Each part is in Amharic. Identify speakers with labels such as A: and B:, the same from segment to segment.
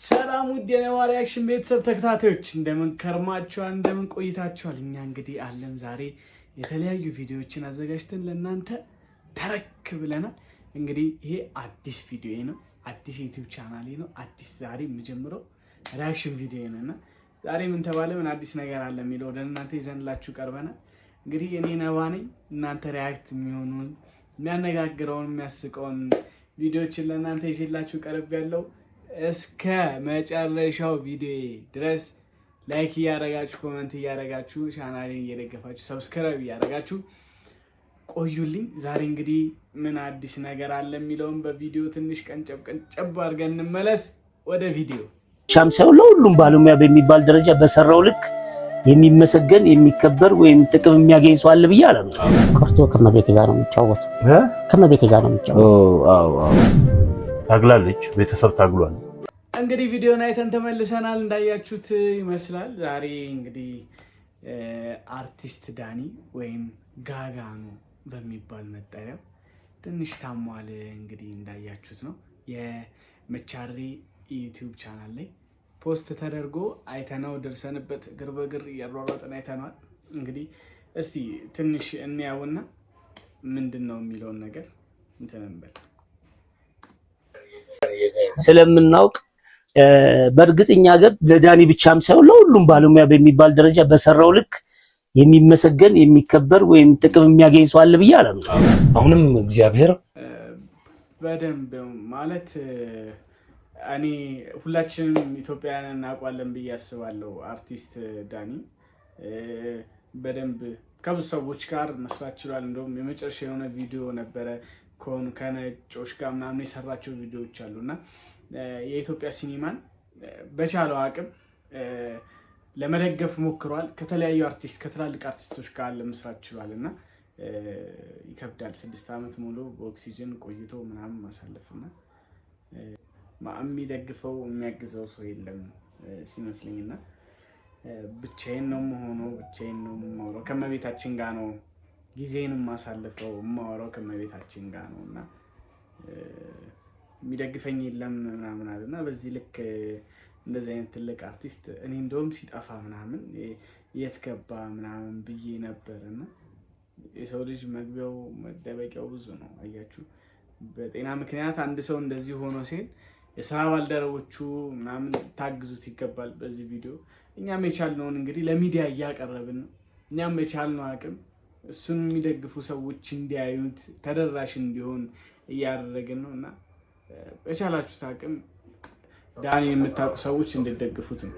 A: ሰላም ውድ የነዋ ሪአክሽን ቤተሰብ ተከታታዮች እንደምን ከርማችኋል? እንደምን ቆይታችኋል? እኛ እንግዲህ አለን ዛሬ የተለያዩ ቪዲዮዎችን አዘጋጅተን ለእናንተ ተረክ ብለናል። እንግዲህ ይሄ አዲስ ቪዲዮ ነው፣ አዲስ ዩቲዩብ ቻናል ነው፣ አዲስ ዛሬ የምጀምረው ሪአክሽን ቪዲዮ ነውና ዛሬ ምን ተባለ ምን አዲስ ነገር አለ የሚለው ወደ እናንተ ይዘንላችሁ ቀርበናል። እንግዲህ እኔ ነዋ ነኝ። እናንተ ሪአክት የሚሆኑን የሚያነጋግረውን የሚያስቀውን ቪዲዮዎችን ለእናንተ ይዤላችሁ ቀርብ ያለው እስከ መጨረሻው ቪዲዮ ድረስ ላይክ እያደረጋችሁ ኮሜንት እያደረጋችሁ ቻናሌን እየደገፋችሁ ሰብስክራይብ እያደረጋችሁ ቆዩልኝ። ዛሬ እንግዲህ ምን አዲስ ነገር አለ የሚለውን በቪዲዮ ትንሽ ቀንጨብ አድርገን እንመለስ ወደ ቪዲዮ።
B: ሻምሳው ለሁሉም ባለሙያ በሚባል ደረጃ በሰራው ልክ የሚመሰገን የሚከበር ወይም ጥቅም የሚያገኝ ሰው አለ ብዬ አላምንም።
C: ቀርቶ ከመቤቴ ጋር ነው የሚጫወተው። ከመቤቴ ጋር ነው የሚጫወተው።
D: ታግላለች፣ ቤተሰብ ታግሏል።
A: እንግዲህ ቪዲዮን አይተን ተመልሰናል። እንዳያችሁት ይመስላል። ዛሬ እንግዲህ አርቲስት ዳኒ ወይም ጋጋኑ በሚባል መጠሪያው ትንሽ ታሟል። እንግዲህ እንዳያችሁት ነው የመቻሪ ዩቲዩብ ቻናል ላይ ፖስት ተደርጎ አይተነው ደርሰንበት እግር በእግር እያሯሯጥን አይተነዋል። እንግዲህ እስቲ ትንሽ እንያውና ምንድን ነው የሚለውን ነገር እንትን እንበል
B: ስለምናውቅ በእርግጠኛ ሀገር ለዳኒ ብቻም ሳይሆን ለሁሉም ባለሙያ በሚባል ደረጃ በሰራው ልክ የሚመሰገን የሚከበር ወይም ጥቅም የሚያገኝ ሰው አለ ብዬ አላምንም።
D: አሁንም እግዚአብሔር
A: በደንብ ማለት እኔ ሁላችንም ኢትዮጵያውያን እናውቃለን ብዬ አስባለሁ። አርቲስት ዳኒ በደንብ ከብዙ ሰዎች ጋር መስራት ችሏል። እንደውም የመጨረሻ የሆነ ቪዲዮ ነበረ ከነጮች ጋር ምናምን የሰራቸው ቪዲዮዎች አሉና የኢትዮጵያ ሲኒማን በቻለው አቅም ለመደገፍ ሞክሯል። ከተለያዩ አርቲስት ከትላልቅ አርቲስቶች ጋር ለመስራት ችሏል እና ይከብዳል። 6 ዓመት ሙሉ በኦክሲጅን ቆይቶ ምናምን ማሳለፍና የሚደግፈው የሚያግዘው ሰው የለም ሲመስለኝና ብቻዬን ነው የምሆነው፣ ብቻዬን ነው የማወራው፣ ከመቤታችን ጋር ነው ጊዜንም ማሳለፈው፣ የማወራው ከመቤታችን ጋር ነው እና የሚደግፈኝ የለም ምናምን አለና በዚህ ልክ እንደዚህ አይነት ትልቅ አርቲስት እኔ እንደውም ሲጠፋ ምናምን የት ገባ ምናምን ብዬ ነበርና የሰው ልጅ መግቢያው መደበቂያው ብዙ ነው። አያችሁ፣ በጤና ምክንያት አንድ ሰው እንደዚህ ሆኖ ሲል የስራ ባልደረቦቹ ምናምን ታግዙት ይገባል። በዚህ ቪዲዮ እኛም የቻልነውን እንግዲህ ለሚዲያ እያቀረብን ነው። እኛም የቻልነው አቅም እሱን የሚደግፉ ሰዎች እንዲያዩት ተደራሽ እንዲሆን እያደረግን ነው እና በቻላችሁት አቅም ዳኒ የምታውቁ ሰዎች እንድትደግፉት ነው።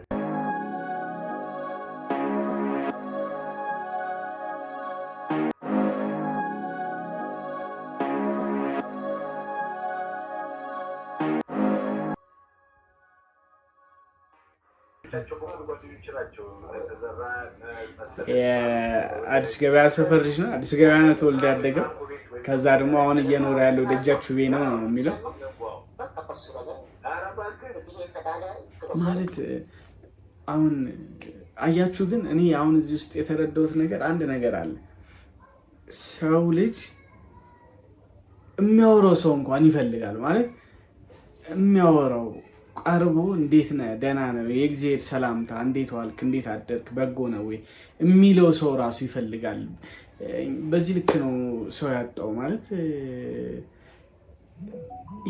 A: አዲስ ገበያ ሰፈር ልጅ ነው። አዲስ ገበያ ነው ተወልዶ ያደገው። ከዛ ደግሞ አሁን እየኖረ ያለው ደጃችሁ ቤት ነው የሚለው ማለት አሁን አያችሁ። ግን እኔ አሁን እዚህ ውስጥ የተረዳሁት ነገር አንድ ነገር አለ። ሰው ልጅ የሚያወራው ሰው እንኳን ይፈልጋል ማለት የሚያወራው ቀርቦ እንዴት ነህ ደህና ነው የእግዚአብሔር ሰላምታ እንዴት ዋልክ እንዴት አደርክ በጎ ነው ወይ የሚለው ሰው ራሱ ይፈልጋል። በዚህ ልክ ነው ሰው ያጣው ማለት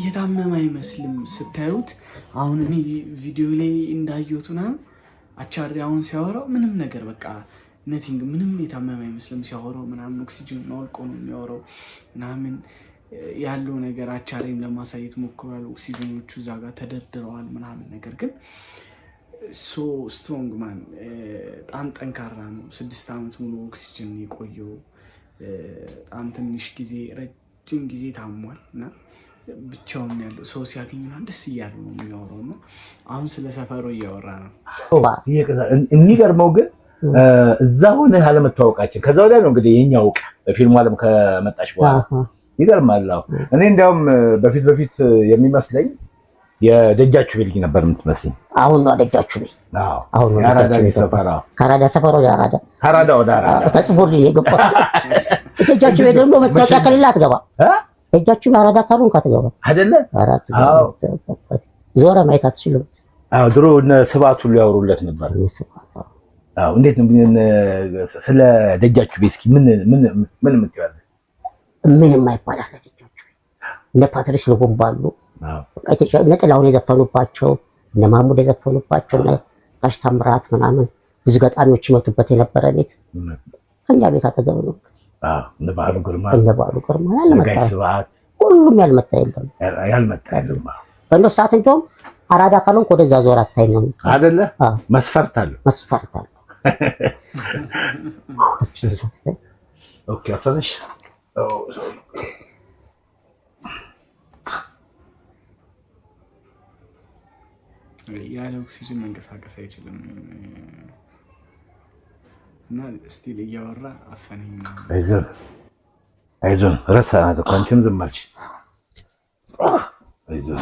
A: የታመመ አይመስልም ስታዩት። አሁን እኔ ቪዲዮ ላይ እንዳየሁት ምናምን አቻሪ አሁን ሲያወራው ምንም ነገር በቃ ነቲንግ ምንም የታመመ አይመስልም ሲያወራው ምናምን ኦክሲጅን አውልቆ ነው የሚያወራው ምናምን ያለው ነገር አቻሪም ለማሳየት ሞክሯል። ኦክሲጅኖቹ እዛ ጋር ተደርድረዋል ምናምን ነገር ግን ሶ ስትሮንግ ማን በጣም ጠንካራ ነው። 6 ዓመት ሙሉ ኦክሲጅን የቆየው በጣም ትንሽ ጊዜ ረጅም ጊዜ ታሟል እና ብቻውን ያለው ሰው ሲያገኝ ደስ እያሉ ነው የሚያወራው እና አሁን ስለ ሰፈሩ እያወራ ነው።
D: የሚገርመው ግን እዛ ሆነ አለመተዋወቃችን ከዛ ወዲያ ነው እንግዲህ የኛ አውቅ በፊልሙ ዓለም ከመጣች በኋላ ይገርማል። እኔ እንዲያውም በፊት የሚመስለኝ የደጃችሁ ቤት ነበር የምትመስለኝ።
C: አሁን ነው ደጃችሁ ቤት።
D: አሁን ነው ያራዳ ሰፈራ
C: ካራዳ ሰፈራ ያራዳ
D: ካራዳ ወደ አራዳ
C: ተጽፎልኝ የገባው ደጃችሁ ቤት ደግሞ መታወቂያ ከሌላ አትገባ። ደጃችሁ ያራዳ ካሉን ካትገባ
D: አይደለ?
C: አራት ዞረ ማየት አትችልም።
D: አዎ ድሮ እነ ስብሐት ሁሉ ያወሩለት ነበር። አዎ እንዴት ነው ስለ ደጃችሁ ቤት እስኪ ምን የምትይዋለህ?
C: ምንም አይባላል። ደጃችሁ እነ ፓትሪስ ሉሙምባ አሉ። እነ ጥላሁን የዘፈኑባቸው እነ ማሙድ የዘፈኑባቸው እነ ጋሽ ታምራት ምናምን ብዙ ገጣሚዎች ይመጡበት የነበረ ቤት ከኛ ቤት አጠገብ ነው።
D: እነ በዓሉ ግርማ
C: ያልመጣ
D: ስብሐት
C: ሁሉም ያልመጣ የለም። በእነሱ ሰዓት እንደውም አራዳ ካልሆንክ ወደዛ ዞር አታይ ነው
D: አይደለ? መስፈርት አለ። ኦኬ አፈነሽ
A: ያለ ኦክሲጅን መንቀሳቀስ አይችልም እና ስቲል እያወራ አፈነኝ።
D: አይዞን ረሳናት እኮ አንቺም ዝም አልሽ። አይዞን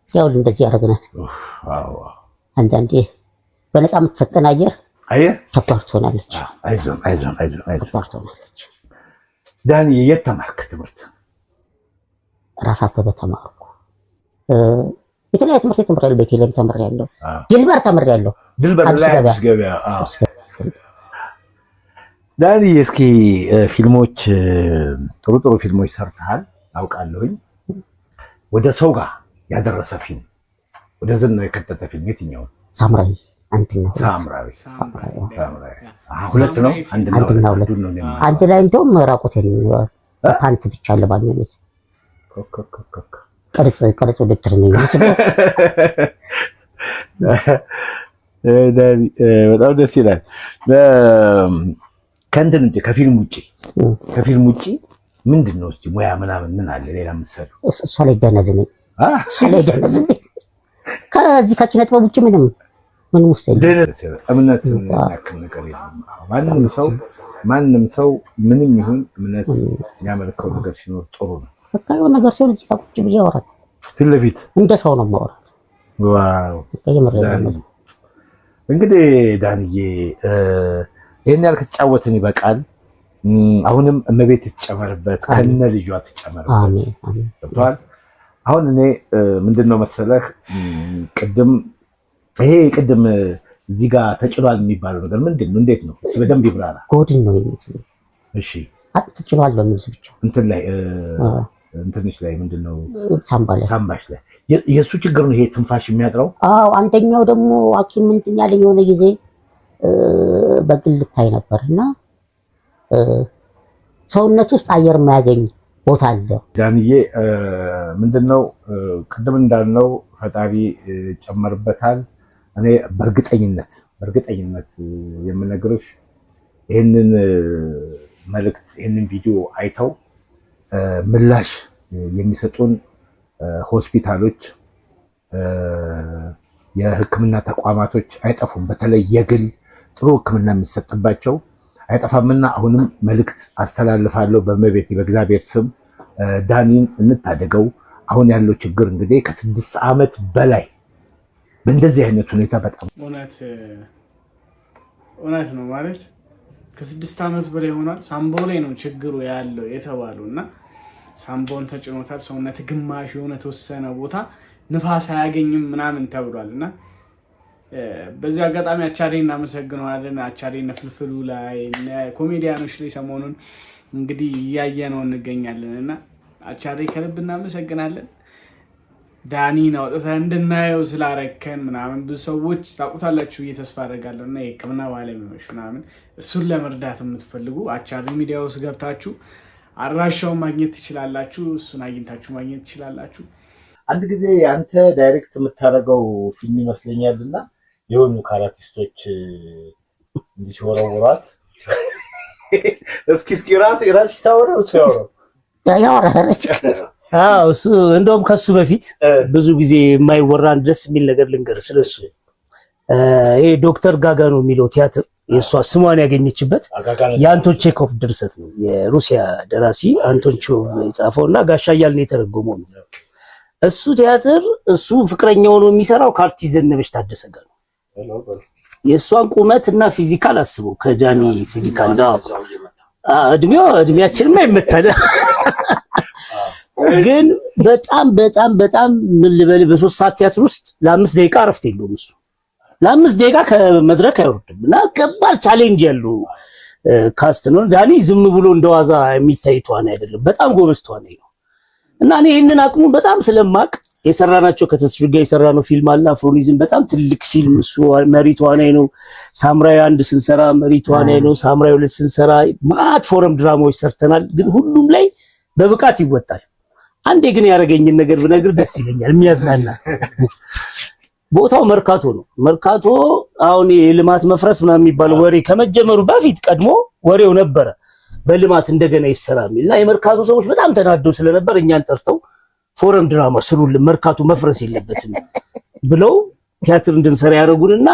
C: ያው እንደዚህ ያደርገናል። አንዳንዴ በነፃ የምትሰጠን አየር ከባድ ትሆናለች።
D: አይዞን
C: ከባድ ትሆናለች።
D: ዳኒ የት ተማርክ ትምህርት?
C: ራስ አበበ ተማርኩ። የተለያየ ትምህርት ተምሬያለሁ። ቤቴሌም ተምሬያለሁ። ድልበር ተምሬያለሁ።
D: ድልበር ላይ አዲስ ገበያ። ዳኒ እስኪ ፊልሞች ጥሩ ፊልሞች ሰርተሃል አውቃለሁኝ። ወደ ሰው ጋር ያደረሰ ፊልም ወደ ዝና የከተተ ፊልም የትኛው?
C: ሳምራዊ
D: ሁለት ነው።
C: አንድና ሁለት አንድ ላይ እንደውም ራቁቴን ፓንት ብቻ ለባኝ ቤት ቅርጽ ውድድር ነው የሚመስለው።
D: በጣም ደስ ይላል። ከእንትን እንጂ ከፊልም ውጪ ምንድን ነው እስኪ ሙያ ምናምን ምን አለ ሌላ የምትሰሩ?
C: እሷ ላይ ደነዝነኝ ከዚህ ከኪነ ጥበብ ውጭ ምንም ውስጥ
D: እምነት ያክል ነገር የለም። ማንም ሰው ምንም ይሁን እምነት የሚያመልከው ነገር ሲኖር ጥሩ ነው።
C: በቃ የሆነ ነገር ሲሆን እዚህ ጋር ቁጭ ብዬ አወራት
D: ፊት ለፊት
C: እንደ ሰው ነው የማወራት።
D: ዋው እንግዲህ ዳንዬ ይሄን ያህል ከተጫወትን ይበቃል። አሁንም እመቤት የተጨመረበት ከነ ልጇ ተጨመረበት።
C: አሜን።
D: አሁን እኔ ምንድነው መሰለህ ቅድም እዚህ ጋር ተጭሏል የሚባለው ነገር ምንድነው? እንዴት ነው? እስኪ በደንብ ይብራራ።
C: ጎድን ነው የሚመስለው።
D: እሺ
C: ተጭሏል በሚል ብቻ
D: እንትን ላይ እንትንሽ ላይ ምንድነው?
C: ሳምባሽ
D: ላይ የእሱ ችግር ነው ይሄ ትንፋሽ የሚያጥረው።
C: አዎ አንደኛው ደግሞ ሐኪም ምንድን ያለኝ የሆነ ጊዜ በግል ልታይ ነበርና ሰውነት ውስጥ አየር የማያገኝ ቦታ አለ። ዳንዬ
D: ምንድነው ቅድም እንዳልነው ፈጣሪ ጨመርበታል። እኔ በእርግጠኝነት የምነግርሽ ይህንን መልእክት ይህንን ቪዲዮ አይተው ምላሽ የሚሰጡን ሆስፒታሎች፣ የሕክምና ተቋማቶች አይጠፉም። በተለይ የግል ጥሩ ሕክምና የሚሰጥባቸው አይጠፋምና አሁንም መልእክት አስተላልፋለሁ በእመቤቴ በእግዚአብሔር ስም ዳኒን እንታደገው። አሁን ያለው ችግር እንግዲህ ከ6 ዓመት በላይ በእንደዚህ አይነት ሁኔታ በጣም
A: እውነት ነው ማለት ከ6 ዓመት በላይ ሆኗል። ሳምቦ ላይ ነው ችግሩ ያለው የተባለው እና ሳምቦን ተጭኖታል። ሰውነት ግማሽ የሆነ ተወሰነ ቦታ ንፋስ አያገኝም ምናምን ተብሏል እና በዚህ አጋጣሚ አቻሬ እናመሰግነዋለን። አቻሬ ፍልፍሉ ላይ ኮሜዲያኖች ላይ ሰሞኑን እንግዲህ እያየነው እንገኛለን እና አቻሬ ከልብ እናመሰግናለን። ዳኒን አውጥተህ እንድናየው ስላረከን ምናምን ብዙ ሰዎች ታውቁታላችሁ ብዬ ተስፋ አደርጋለሁ እና የሕክምና ባለሙያዎች ምናምን እሱን ለመርዳት የምትፈልጉ አቻሬ ሚዲያ ውስጥ ገብታችሁ አድራሻውን ማግኘት ትችላላችሁ። እሱን አግኝታችሁ ማግኘት ትችላላችሁ።
D: አንድ ጊዜ አንተ ዳይሬክት የምታደርገው ፊልም ይመስለኛልና የሆኑ ካራቲስቶች እንዲህ ሲወረውሯት እስኪ ራስ ታወራው
B: እሱ እንደውም ከሱ በፊት ብዙ ጊዜ የማይወራን ደስ የሚል ነገር ልንገር ስለሱ። ይሄ ዶክተር ጋጋ ነው የሚለው ቲያትር የእሷ ስሟን ያገኘችበት የአንቶን ቼኮቭ ድርሰት ነው። የሩሲያ ደራሲ አንቶን ቼኮቭ የጻፈው እና ጋሻ እያልን የተረጎመው ነው። እሱ ቲያትር እሱ ፍቅረኛ ሆኖ የሚሰራው ከአርቲስት ዘነበች ታደሰ ጋር ነው። የእሷን ቁመት እና ፊዚካል አስበው ከዳኒ ፊዚካል ጋር እድሜያችንም አይመታል ግን በጣም በጣም በጣም ምን ልበል በ3 ሰዓት ቲያትር ውስጥ ለ5 ደቂቃ እረፍት የለውም እሱ ለ5 ደቂቃ ከመድረክ አይወርድም እና ከባድ ቻሌንጅ ያለው ካስት ነው። ዳኒ ዝም ብሎ እንደዋዛ የሚታይ ተዋናይ አይደለም፣ በጣም ጎበዝ ተዋናይ ነው እና እኔ ይሄንን አቅሙን በጣም ስለማቅ የሰራናቸው ከተስፊ ጋር የሰራነው ፊልም አለ አፍሮኒዝም፣ በጣም ትልቅ ፊልም እሱ መሪ ተዋናይ ነው። ሳምራዊ 1 ስንሰራ መሪ ተዋናይ ነው። ሳምራዊ 2 ስንሰራ ማት ፎረም ድራማዎች ሰርተናል፣ ግን ሁሉም ላይ በብቃት ይወጣል። አንዴ ግን ያረገኝን ነገር ብነግር ደስ ይለኛል፣ የሚያዝናና ቦታው መርካቶ ነው። መርካቶ አሁን የልማት መፍረስ ምናምን የሚባለው ወሬ ከመጀመሩ በፊት ቀድሞ ወሬው ነበረ በልማት እንደገና ይሰራልና የመርካቶ ሰዎች በጣም ተናደው ስለነበር እኛን ጠርተው ፎረም ድራማ ስሩልን መርካቶ መፍረስ የለበትም ብለው ቲያትር እንድንሰራ ያደረጉንና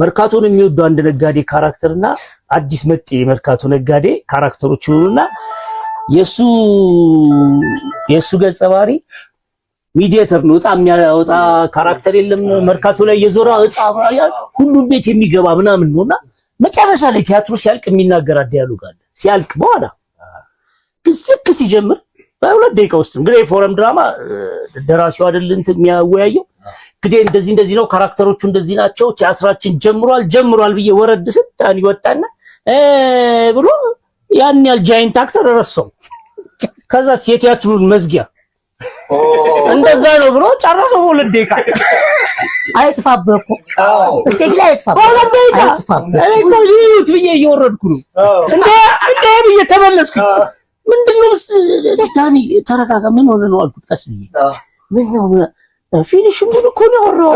B: መርካቶን የሚወዱ አንድ ነጋዴ ካራክተርና አዲስ መጤ የመርካቶ ነጋዴ ካራክተሮች ሆኑና የሱ ገጸ ባህሪ ሚዲያተር ነው። እጣ የሚያወጣ ካራክተር የለም መርካቶ ላይ የዞራ እጣ ሁሉም ቤት የሚገባ ምናምን ነውና መጨረሻ ላይ ቲያትሩ ሲያልቅ የሚናገር ዲያሎግ አለ። ሲያልቅ በኋላ ልክ ሲጀምር በ2 ደቂቃ ውስጥ እንግዲህ ፎረም ድራማ ደራሲው አይደል እንትን የሚያወያየው እንግዲህ እንደዚህ ነው ካራክተሮቹ እንደዚህ ናቸው ቲያትራችን ጀምሯል ብዬ ወረድ ስል ዳኒ ወጣና ብሎ ያን ያል ጃይንት አክተር ረሰው ከዛ የቲያትሩን መዝጊያ እንደዛ ነው ብሎ ጨረሰው። 2 ደቂቃ
C: አይጥፋብህ እኮ እስቲ ላይ አይጥፋብህ
B: እኔ እኮ ይዩት ብዬ እየወረድኩ ነው እንዴ ብዬ ተመለስኩ። ምንድነው ዳኒ ተረጋጋ ምን ሆነ ነው አልኩት ቀስ ብዬ ምን ነው ፊኒሽንግ እኮ ነው ያወራው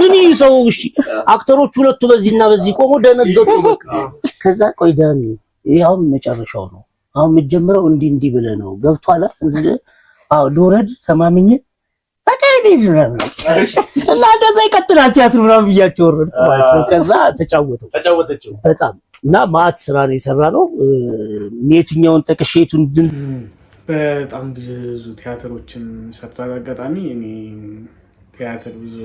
B: ምን ይሰው እሺ አክተሮቹ ሁለቱ በዚህና በዚህ ቆሞ ደነገጡ። ከዛ ቆይ ዳኒ ያው መጨረሻው ነው አሁን የምትጀምረው እንዲህ ብለህ ነው ገብቷል አዎ ሎረድ ተማምኜ በቃ ይደረግ እና እንደዛ ይቀጥላል ቲያትሩ ምናምን ብያቸው ወረድኩ ማለት ነው። ከዛ ተጫወተችው በጣም እና ማት ስራ ነው የሰራነው። የትኛውን ጠቅሼቱን
A: በጣም ብዙ ቲያትሮችን ሰርቷል። አጋጣሚ እኔ ቲያትር ብዙ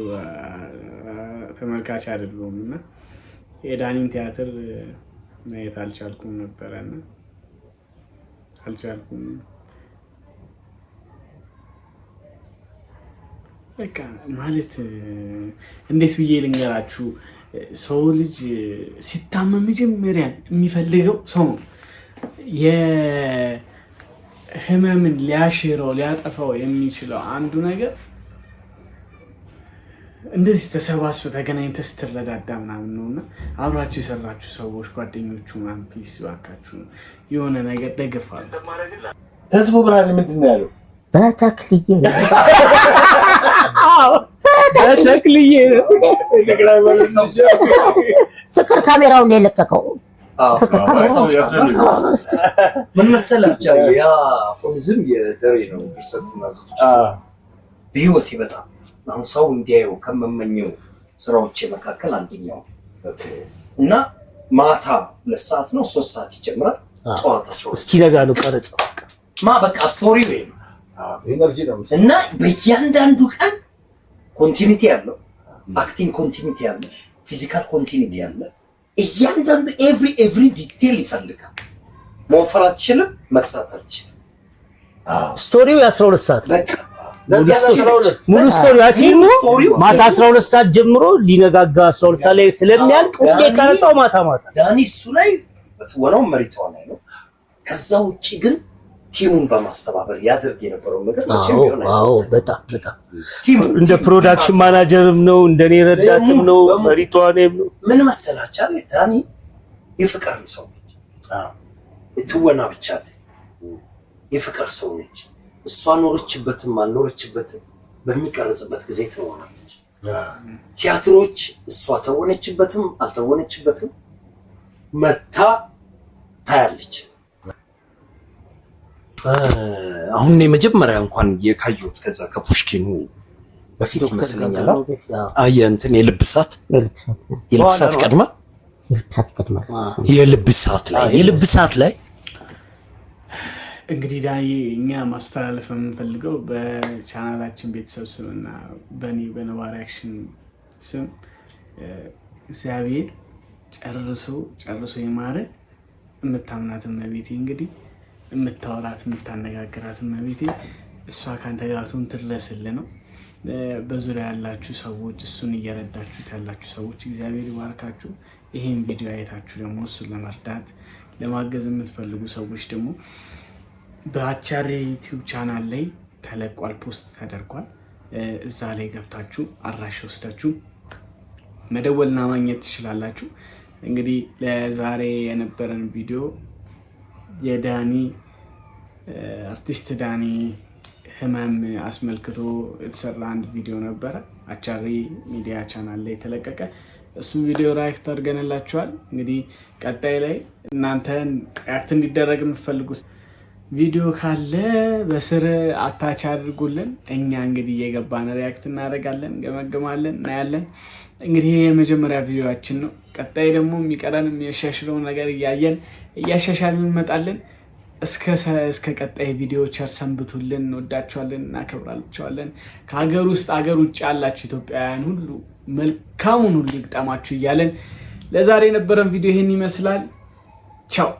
A: ተመልካች አይደለሁም እና የዳኒን ቲያትር ማየት አልቻልኩም ነበርና በቃ ማለት እንዴት ብዬ ልንገራችሁ፣ ሰው ልጅ ሲታመም መጀመሪያ የሚፈልገው ሰው ነው። የህመምን ሊያሽረው ሊያጠፋው የሚችለው አንዱ ነገር እንደዚህ ተሰባስበ ተገናኝተህ ስትረዳዳ ምናምን ነውና አብራችሁ የሰራችሁ ሰዎች ጓደኞቹ ምናምን ፕሊስ እባካችሁ የሆነ ነገር ደግፋሉ።
D: ህዝቡ ብርሃን ምንድን ነው ያለው?
C: በተክልዬ ፍቅር ካሜራውን የለቀቀው
E: ምን መሰላቸው? ያ አፍሮኒዝም የደሬ ነው ድርሰትና ዝግጅት በህይወቴ በጣም አሁን ሰው እንዲያየው ከመመኘው ስራዎቼ መካከል አንደኛው እና ማታ 2 ሰዓት ነው 3 ሰዓት ይጀምራል። ጠዋት 12
B: እስኪነጋ ነው ቀረጻው
E: በቃ ስቶሪ ወይ ነው እና በእያንዳንዱ ቀን ኮንቲኒቲ ያለው አክቲንግ ኮንቲኒቲ ያለው ፊዚካል ኮንቲኒቲ ያለው እያንዳንዱ ኤቭሪ ዲቴል ይፈልጋል። መወፈር አትችልም፣ መክሳት አትችልም።
B: ስቶሪው የ12 ሰዓት
E: በቃ
B: ሙሉ ስቶሪ ፊልሙ ማታ 12 ሰዓት ጀምሮ ሊነጋጋ 12 ሰዓት ላይ ስለሚያልቅ ሁሌ ቀረጻው ማታ
E: ዳኒ እሱ ላይ በትወናው መሪቷ ነው። ከዛ ውጪ ግን ቲሙን በማስተባበር ያደርግ የነበረው ነገር
B: በጣም እንደ ፕሮዳክሽን ማናጀርም ነው እንደኔ ረዳትም ነው መሪቷኔም ነው።
E: ምን መሰላችሁ ዳኒ የፍቅርም ሰው ነች። ትወና ብቻ አይደል የፍቅር ሰው ነች። እሷ ኖርችበትም አልኖርችበትም በሚቀርጽበት ጊዜ ትሆናለች። ቲያትሮች እሷ ተወነችበትም አልተወነችበትም መታ ታያለች። አሁን የመጀመሪያ እንኳን የካየሁት ከዛ ከፑሽኪኑ በፊት ይመስለኛል እንትን የልብሳት ቀድማ የልብሳት ላይ
A: እንግዲህ ዳኒ እኛ ማስተላለፍ የምንፈልገው በቻናላችን ቤተሰብ ስምና በእኔ በነባ ሪአክሽን ስም እግዚአብሔር ጨርሶ ይማረ የምታምናት እመቤቴ እንግዲህ የምታወራት የምታነጋግራት እመቤቴ እሷ ካንተ ጋር ትሁን ትድረስልህ ነው። በዙሪያ ያላችሁ ሰዎች እሱን እየረዳችሁት ያላችሁ ሰዎች እግዚአብሔር ይባርካችሁ። ይሄን ቪዲዮ አይታችሁ ደግሞ እሱን ለመርዳት ለማገዝ የምትፈልጉ ሰዎች ደግሞ በአቻሬ ዩቲዩብ ቻናል ላይ ተለቋል፣ ፖስት ተደርጓል። እዛ ላይ ገብታችሁ አድራሻ ወስዳችሁ መደወልና ማግኘት ትችላላችሁ። እንግዲህ ለዛሬ የነበረን ቪዲዮ የዳኒ አርቲስት ዳኒ ህመም አስመልክቶ የተሰራ አንድ ቪዲዮ ነበረ አቻሬ ሚዲያ ቻናል ላይ የተለቀቀ። እሱም ቪዲዮ ሪአክት አድርገንላችኋል። እንግዲህ ቀጣይ ላይ እናንተን ሪአክት እንዲደረግ የምትፈልጉት ቪዲዮ ካለ በስር አታች አድርጉልን። እኛ እንግዲህ እየገባን ሪአክት እናደርጋለን፣ ገመግማለን፣ እናያለን። እንግዲህ የመጀመሪያ ቪዲዮአችን ነው። ቀጣይ ደግሞ የሚቀረን የሚያሻሽለውን ነገር እያየን እያሻሻልን እንመጣለን። እስከ ቀጣይ ቪዲዮ ቸር ሰንብቱልን። እንወዳችኋለን፣ እናከብራችኋለን። ከሀገር ውስጥ ሀገር ውጭ ያላችሁ ኢትዮጵያውያን ሁሉ መልካሙን ሁሉ ይግጠማችሁ እያለን ለዛሬ የነበረን ቪዲዮ ይህን ይመስላል። ቻው።